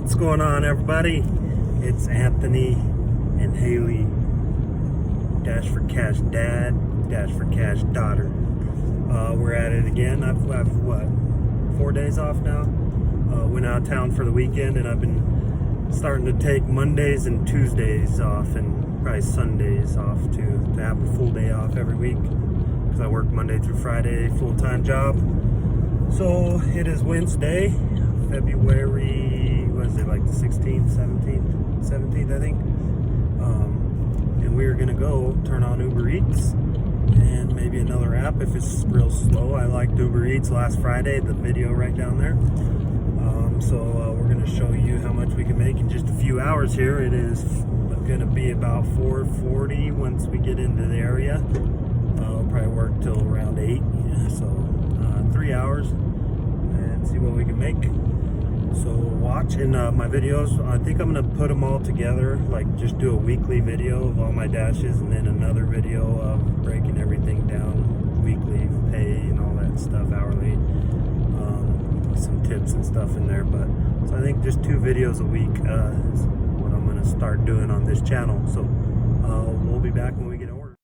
What's going on, everybody? It's Anthony and Haley. Dash for Cash Dad, Dash for Cash Daughter. We're at it again. I've what, 4 days off now? Went out of town for the weekend, and I've been starting to take Mondays and Tuesdays off, and probably Sundays off to have a full day off every week, because I work Monday through Friday, full-time job. So it is Wednesday, February, what is it, like the 16th, 17th, I think. And we're gonna go turn on Uber Eats and maybe another app if it's real slow. I liked Uber Eats last Friday, the video right down there. We're gonna show you how much we can make in just a few hours here. It is gonna be about 4:40 once we get into the area. We'll probably work till around 8, so 3 hours, and see what we can make. So watch in my videos. I think I'm gonna put them all together, like just do a weekly video of all my dashes, and then another video of breaking everything down, weekly pay and all that stuff, hourly, some tips and stuff in there. But so I think just 2 videos a week is what I'm gonna start doing on this channel. So we'll be back when we get ordered.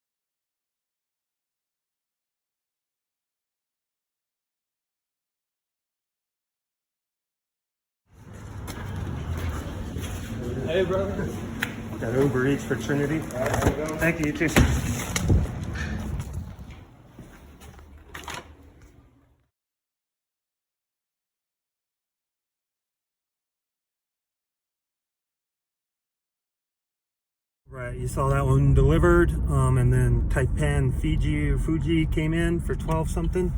Hey, brother. Got Uber Eats for Trinity. Thank you, you too. Right, you saw that one delivered, and then Taipan Fuji came in for 12 something.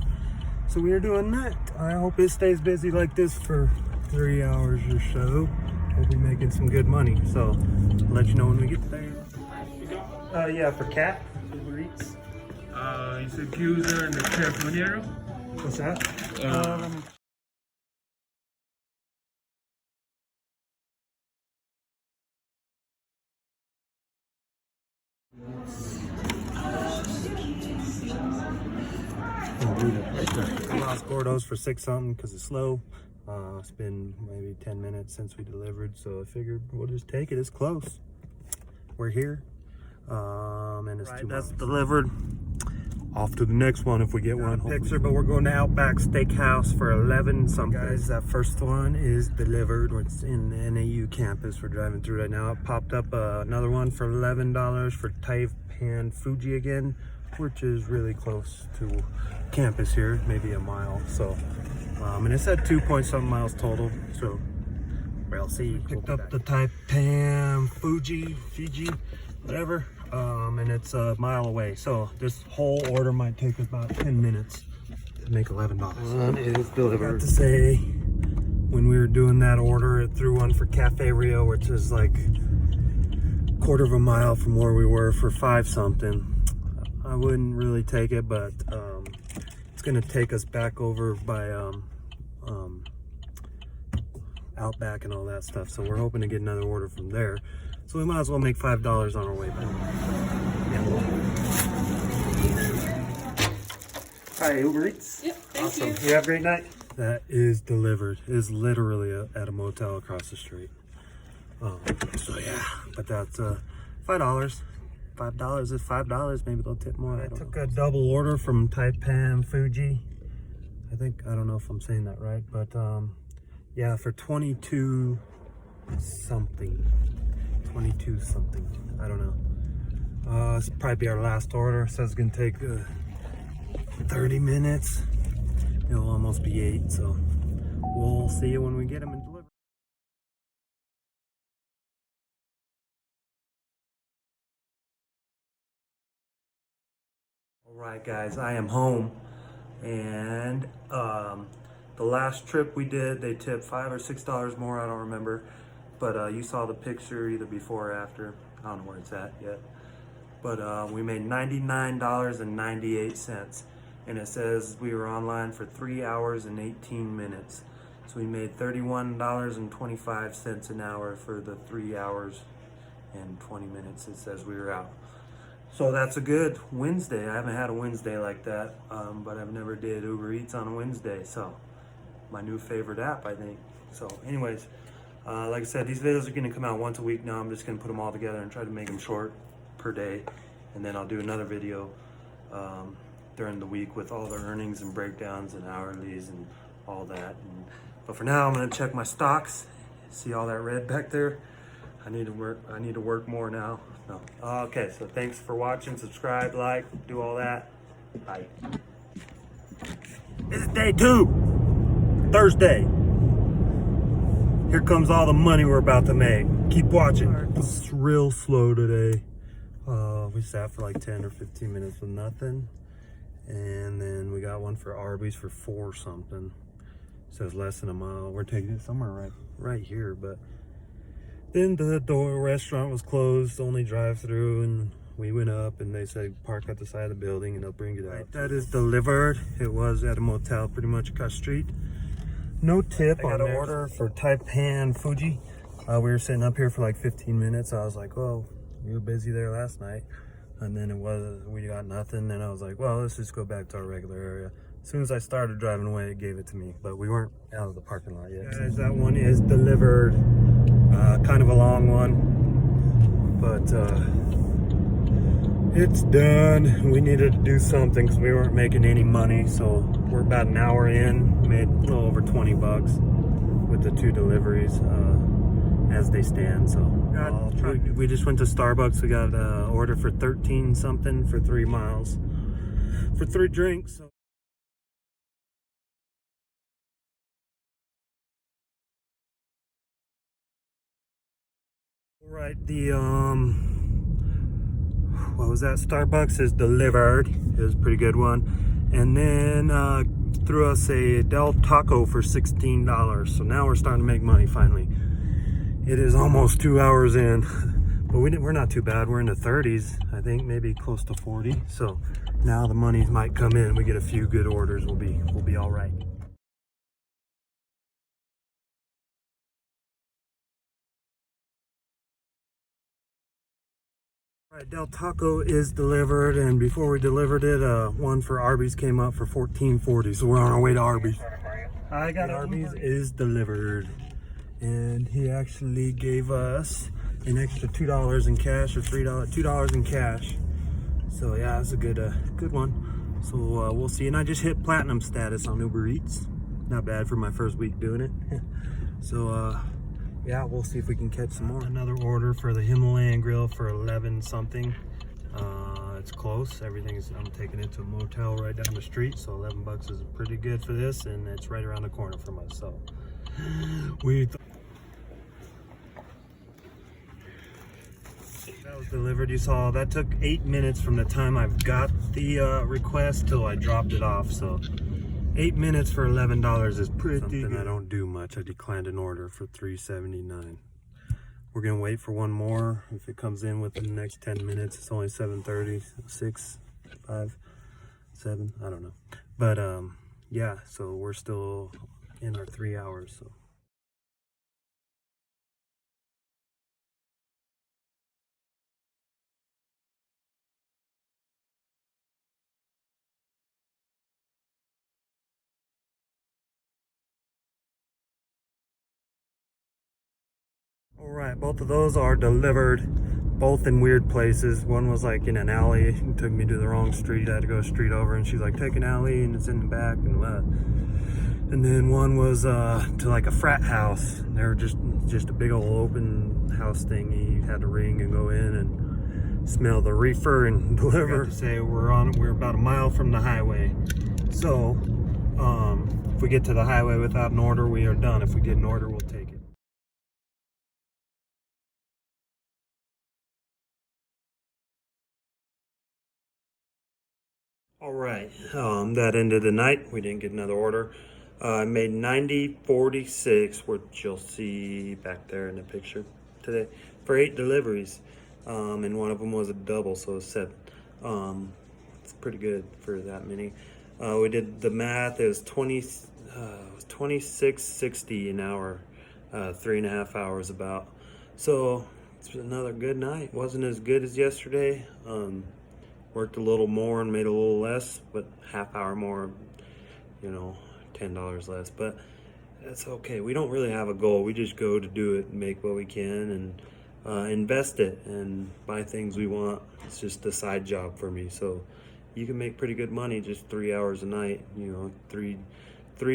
So we are doing that. I hope it stays busy like this for 3 hours or so. We'll be making some good money. So I'll let you know when we get there. Yeah, for Cat Uber Eats. It's a user and the telefonero. What's that? Lost Gordos for 6 something because it's slow. It's been maybe 10 minutes since we delivered, so I figured we'll just take it. It's close. We're here. And it's right, that's delivered. Off to the next one if we get one. Picture, but we're going to Outback Steakhouse for 11 something. Guys, that first one is delivered. It's in the NAU campus. We're driving through right now. It popped up another one for $11 for Taipan Fuji again, which is really close to campus here, maybe a mile. So and it said 2-point-something miles total, so we'll see. Picked up the Taipan Fuji, whatever, and it's a mile away. So this whole order might take about 10 minutes to make $11. One is delivered. I have to say, when we were doing that order, it threw one for Cafe Rio, which is like a quarter of a mile from where we were, for 5 something. I wouldn't really take it, but it's gonna take us back over by Outback and all that stuff, so we're hoping to get another order from there, so we might as well make $5 on our way back. Hi, Uber Eats. Yep, thank Awesome. you. You have a great night. That is delivered. It is literally at a motel across the street. So yeah, but that's $5. $5 is $5. Maybe they'll tip more. I took a double order from Taipan Fuji. I don't know if I'm saying that right, but yeah, for 22 something. I don't know. This will probably be our last order. It says it's gonna take 30 minutes. It'll almost be 8, so we'll see you when we get them and deliver. Alright guys, I am home, and the last trip we did, they tipped $5 or $6 more, I don't remember, but you saw the picture either before or after. I don't know where it's at yet, but we made $99.98, and it says we were online for 3 hours and 18 minutes, so we made $31.25 an hour for the 3 hours and 20 minutes it says we were out. So that's a good Wednesday. I haven't had a Wednesday like that, but I've never did Uber Eats on a Wednesday, so my new favorite app, I think. So anyways, Like I said, these videos are going to come out once a week now. I'm just going to put them all together and try to make them short per day. And then I'll do another video during the week with all the earnings and breakdowns and hourlies and all that. But for now, I'm going to check my stocks. See all that red back there? I need to work more now. No. Okay, so thanks for watching. Subscribe, like, do all that. Bye. This is day 2, Thursday. Here comes all the money we're about to make. Keep watching. It's real slow today. We sat for like 10 or 15 minutes with nothing. And then we got one for Arby's for 4 something. Says less than a mile. We're taking it somewhere right here, but then the restaurant was closed, only drive through, and we went up and they said park at the side of the building and they'll bring it out. Right, that is delivered. It was at a motel pretty much across the street. No tip. I got an order for Taipan Fuji. We were sitting up here for like 15 minutes. I was like, well, we were busy there last night. And then we got nothing. And I was like, well, let's just go back to our regular area. As soon as I started driving away, it gave it to me. But we weren't out of the parking lot yet. Guys, that one is delivered. Kind of a long one. But it's done. We needed to do something because we weren't making any money. So we're about an hour in. Made a little over 20 bucks with the 2 deliveries as they stand. So we just went to Starbucks. We got an order for 13 something for 3 miles for 3 drinks. So. Right, the what was that? Starbucks is delivered. It was a pretty good one. And then threw us a Del Taco for $16. So now we're starting to make money finally. It is almost 2 hours in, but we're not too bad. We're in the 30s, I think, maybe close to 40. So now the money might come in. We get a few good orders. We'll be all right. All right, Del Taco is delivered, and before we delivered it, one for Arby's came up for $14.40, so we're on our way to Arby's. I got Arby's is delivered, and he actually gave us an extra $2 in cash, or $2 in cash. So yeah, it's a good one. So we'll see. And I just hit platinum status on Uber Eats. Not bad for my first week doing it. So yeah, we'll see if we can catch some more. Another order for the Himalayan grill for 11 something. It's close. I'm taking it to a motel right down the street, so 11 bucks is pretty good for this, and it's right around the corner from us. So that was delivered. You saw that took 8 minutes from the time I've got the request till I dropped it off. So 8 minutes for $11 is pretty good. I don't do much. I declined an order for $3.79. We're gonna wait for one more. If it comes in within the next 10 minutes, it's only 7:30, 6, 5, 7, I don't know. But yeah, so we're still in our 3 hours. So. All right, both of those are delivered, both in weird places. One was like in an alley. It took me to the wrong street. I had to go a street over, and she's like, take an alley, and it's in the back. And then one was to like a frat house. They were just a big old open house thing. You had to ring and go in and smell the reefer and deliver. To say we're about a mile from the highway. So if we get to the highway without an order, we are done. If we get an order, we'll take it. All right, that ended the night. We didn't get another order. I made $90.46, which you'll see back there in the picture today, for 8 deliveries. And one of them was a double, so it's 7. It's pretty good for that many. We did the math. It was $26.60 an hour, 3.5 hours about. So it's another good night. Wasn't as good as yesterday. Worked a little more and made a little less, but half hour more, you know, $10 less. But that's okay. We don't really have a goal. We just go to do it and make what we can and invest it and buy things we want. It's just a side job for me. So you can make pretty good money just 3 hours a night. You know, three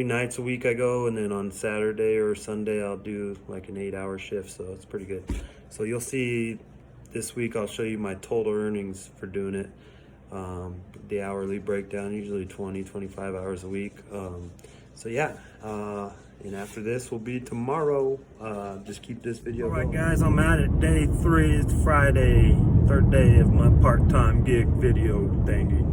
nights a week I go, and then on Saturday or Sunday I'll do like an 8-hour shift. So it's pretty good. So you'll see this week I'll show you my total earnings for doing it. The hourly breakdown, usually 25 hours a week. So yeah, and after this will be tomorrow. Just keep this video going. All right, guys, I'm at it. Day 3. It's Friday, 3rd day of my part-time gig video thingy.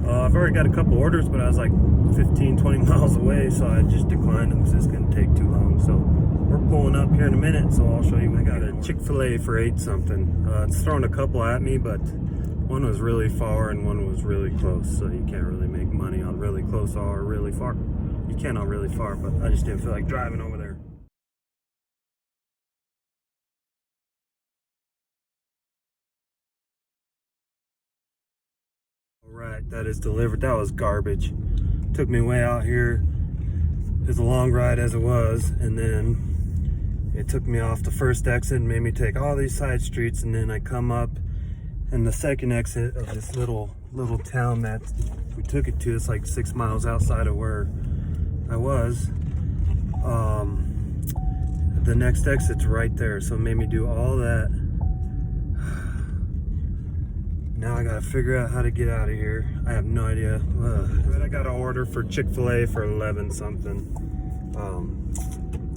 I've already got a couple orders, but I was like 15-20 miles away, so I just declined them because it's going to take too long. So we're pulling up here in a minute, so I'll show you. I got a Chick-fil-A for 8 something. It's throwing a couple at me, but one was really far and one was really close, so you can't really make money on really close or really far. You can on really far, but I just didn't feel like driving over there. All right, that is delivered. That was garbage. Took me way out here. As a long ride as it was, and then it took me off the first exit and made me take all these side streets, and then I come up and the second exit of this little town that we took it to. It's like 6 miles outside of where I was. The next exit's right there, so it made me do all that. Now I gotta figure out how to get out of here. I have no idea. I got an order for Chick-fil-A for 11 something.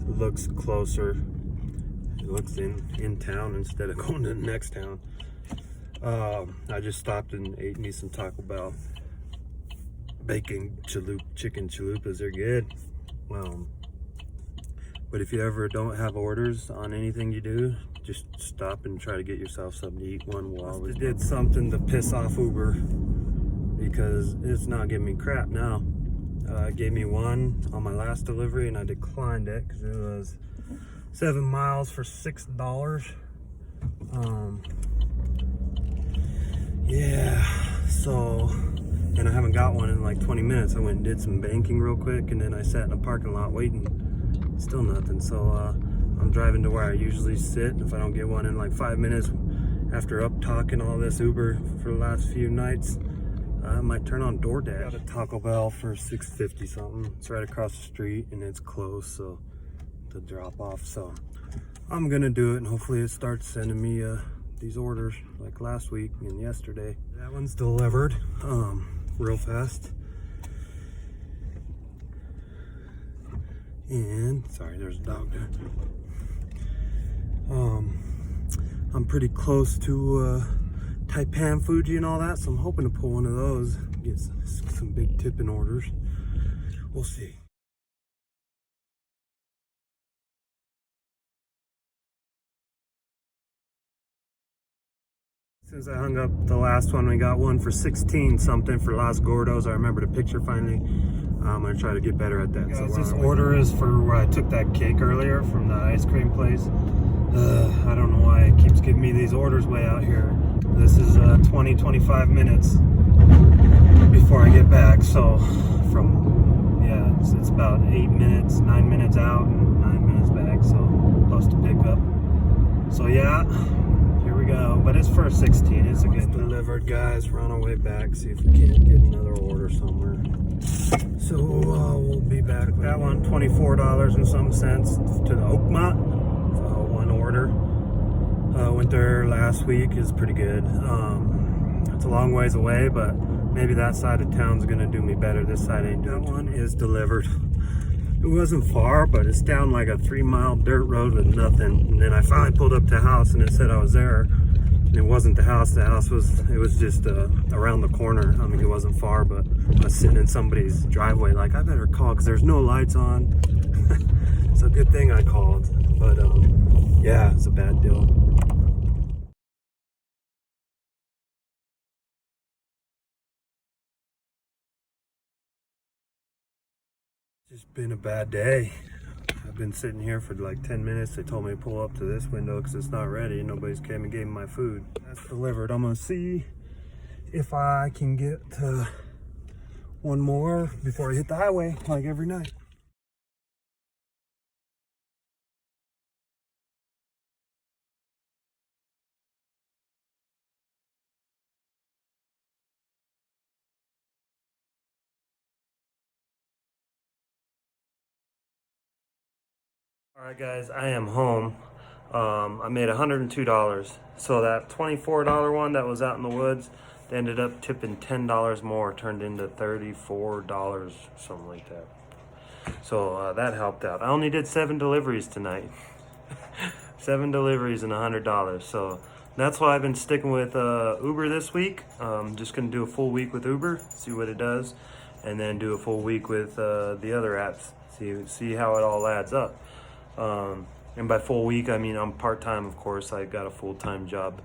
Looks closer. It looks in town instead of going to the next town. I just stopped and ate me some Taco Bell. Bacon chicken chalupas are good. But if you ever don't have orders on anything you do, just stop and try to get yourself something to eat. One while we did something to piss off Uber because it's not giving me crap now. It gave me one on my last delivery and I declined it because it was 7 miles for $6. Yeah, so, and I haven't got one in like 20 minutes. I went and did some banking real quick, and then I sat in a parking lot waiting. Still nothing. So I'm driving to where I usually sit. If I don't get one in like 5 minutes after up talking all this Uber for the last few nights, I might turn on DoorDash. Got a Taco Bell for $6.50 something. It's right across the street and it's close, so to drop off. So I'm gonna do it, and hopefully it starts sending me these orders like last week and yesterday. That one's delivered real fast. And sorry, there's a dog there. I'm pretty close to Taipan Fuji and all that, so I'm hoping to pull one of those, get some big tipping orders. We'll see. Since I hung up the last one, we got one for 16 something for Los Gordos. I remember the picture finally. I'm gonna try to get better at that. So this order is for where I took that cake earlier from the ice cream place. I don't know why it keeps giving me these orders way out here. This is 20-25 minutes before I get back. So from, yeah, it's about 8 minutes, 9 minutes out and 9 minutes back. So close to pick up. So yeah, here we go. But it's for 16. It's a good delivered, guys. We're on our way back. See if we can't get another order somewhere. So we'll be back. That one, $24 and some cents to the Oakmont. One order. Went there last week. Is pretty good. It's a long ways away, but maybe that side of town's gonna do me better. This side ain't. That one is delivered. It wasn't far, but it's down like a 3-mile dirt road with nothing. And then I finally pulled up to the house and it said I was there. And it wasn't the house. The house was, it was just around the corner. I mean, it wasn't far, but I was sitting in somebody's driveway like, I better call because there's no lights on. It's a good thing I called. But yeah, it's a bad deal. It's just been a bad day. I've been sitting here for like 10 minutes. They told me to pull up to this window because it's not ready. Nobody's came and gave me my food. That's delivered. I'm gonna see if I can get one more before I hit the highway like every night. All right, guys, I am home. I made $102. So that $24 one that was out in the woods, they ended up tipping $10 more, turned into $34, something like that. So that helped out. I only did 7 deliveries tonight. 7 deliveries and $100. So that's why I've been sticking with Uber this week. Just gonna do a full week with Uber, see what it does, and then do a full week with the other apps. See how it all adds up. And by full week, I mean I'm part-time, of course. I got a full-time job.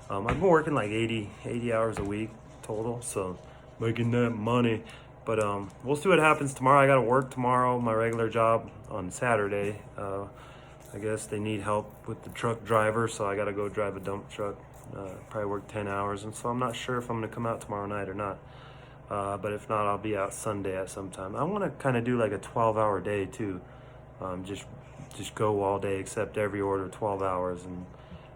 I've been working like 80 hours a week total, so making that money. But we'll see what happens tomorrow. I got to work tomorrow, my regular job on Saturday. I guess they need help with the truck driver, so I got to go drive a dump truck. Probably work 10 hours, and so I'm not sure if I'm going to come out tomorrow night or not. But if not, I'll be out Sunday at some time. I want to kind of do like a 12-hour day too. Just go all day, except every order 12 hours, and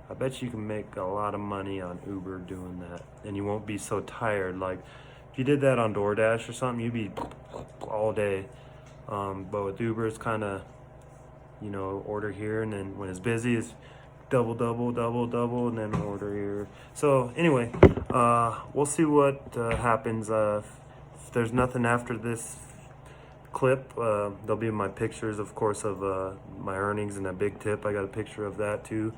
I bet you can make a lot of money on Uber doing that, and you won't be so tired. Like if you did that on DoorDash or something, you'd be all day. But with Uber, it's kind of, you know, order here, and then when it's busy, it's double, and then order here. So anyway, we'll see what happens. If there's nothing after this clip, there'll be my pictures, of course, of my earnings and a big tip. I got a picture of that too.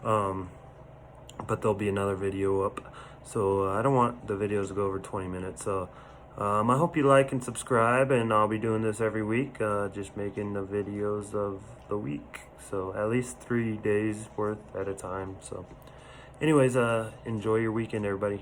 But there'll be another video up. So I don't want the videos to go over 20 minutes. So I hope you like and subscribe, and I'll be doing this every week, just making the videos of the week. So at least 3 days worth at a time. So anyways, enjoy your weekend, everybody.